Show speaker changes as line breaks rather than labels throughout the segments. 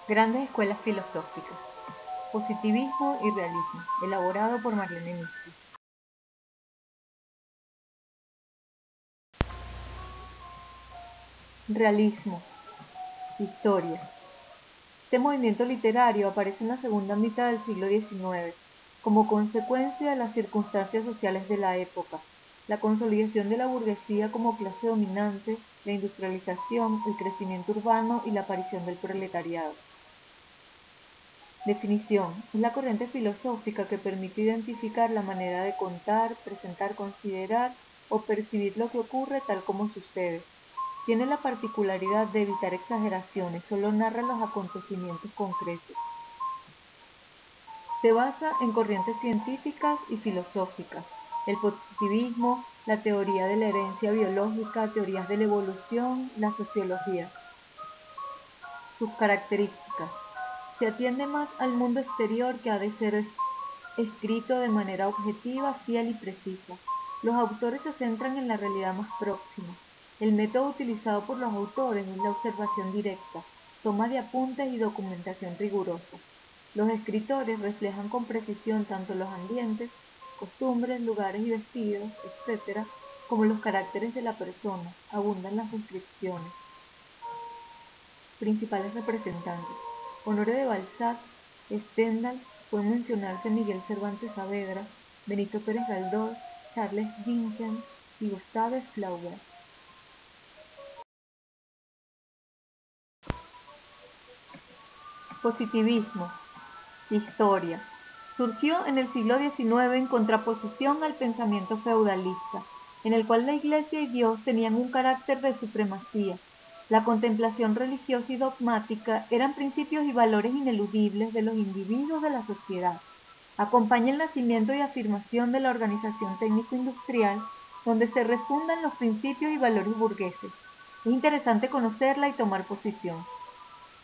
Grandes escuelas filosóficas. Positivismo y realismo, elaborado por Marlene Mizzi. Realismo. Historia. Este movimiento literario aparece en la segunda mitad del siglo XIX, como consecuencia de las circunstancias sociales de la época, la consolidación de la burguesía como clase dominante, la industrialización, el crecimiento urbano y la aparición del proletariado. Definición: es la corriente filosófica que permite identificar la manera de contar, presentar, considerar o percibir lo que ocurre tal como sucede. Tiene la particularidad de evitar exageraciones, solo narra los acontecimientos concretos. Se basa en corrientes científicas y filosóficas: el positivismo, la teoría de la herencia biológica, teorías de la evolución, la sociología. Sus características: se atiende más al mundo exterior que ha de ser escrito de manera objetiva, fiel y precisa. Los autores se centran en la realidad más próxima. El método utilizado por los autores es la observación directa, toma de apuntes y documentación rigurosa. Los escritores reflejan con precisión tanto los ambientes, costumbres, lugares y vestidos, etc., como los caracteres de la persona. Abundan las descripciones. Principales representantes: Honoré de Balzac, Stendhal, pueden mencionarse Miguel Cervantes Saavedra, Benito Pérez Galdós, Charles Dickens y Gustave Flaubert. Positivismo. Historia. Surgió en el siglo XIX en contraposición al pensamiento feudalista, en el cual la Iglesia y Dios tenían un carácter de supremacía. La contemplación religiosa y dogmática eran principios y valores ineludibles de los individuos de la sociedad. Acompaña el nacimiento y afirmación de la organización técnico-industrial, donde se refundan los principios y valores burgueses. Es interesante conocerla y tomar posición.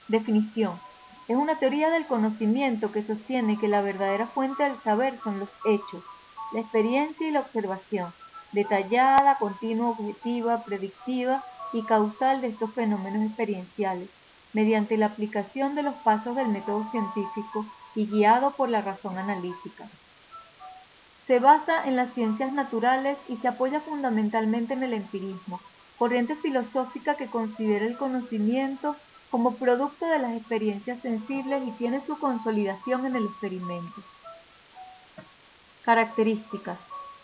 Definición: es una teoría del conocimiento que sostiene que la verdadera fuente del saber son los hechos, la experiencia y la observación, detallada, continua, objetiva, predictiva y causal de estos fenómenos experienciales, mediante la aplicación de los pasos del método científico y guiado por la razón analítica. Se basa en las ciencias naturales y se apoya fundamentalmente en el empirismo, corriente filosófica que considera el conocimiento como producto de las experiencias sensibles y tiene su consolidación en el experimento. Características: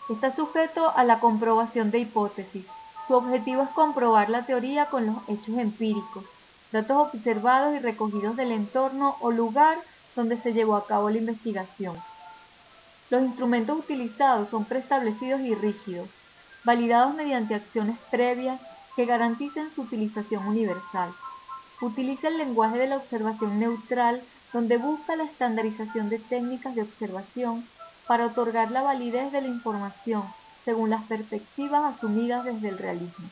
está sujeto a la comprobación de hipótesis. Su objetivo es comprobar la teoría con los hechos empíricos, datos observados y recogidos del entorno o lugar donde se llevó a cabo la investigación. Los instrumentos utilizados son preestablecidos y rígidos, validados mediante acciones previas que garanticen su utilización universal. Utiliza el lenguaje de la observación neutral, donde busca la estandarización de técnicas de observación para otorgar la validez de la información según las perspectivas asumidas desde el realismo.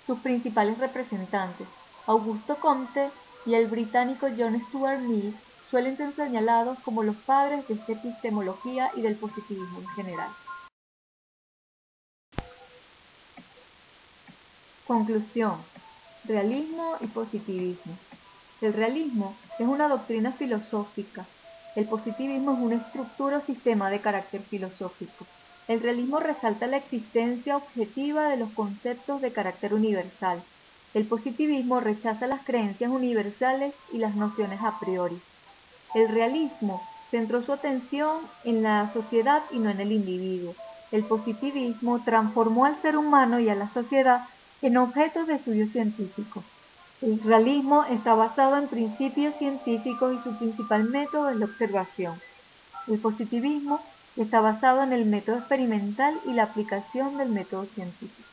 Sus principales representantes, Auguste Comte y el británico John Stuart Mill, suelen ser señalados como los padres de esta epistemología y del positivismo en general. Conclusión: realismo y positivismo. El realismo es una doctrina filosófica. El positivismo es una estructura o sistema de carácter filosófico. El realismo resalta la existencia objetiva de los conceptos de carácter universal. El positivismo rechaza las creencias universales y las nociones a priori. El realismo centró su atención en la sociedad y no en el individuo. El positivismo transformó al ser humano y a la sociedad en objetos de estudio científico. El realismo está basado en principios científicos y su principal método es la observación. El positivismo está basado en el método experimental y la aplicación del método científico.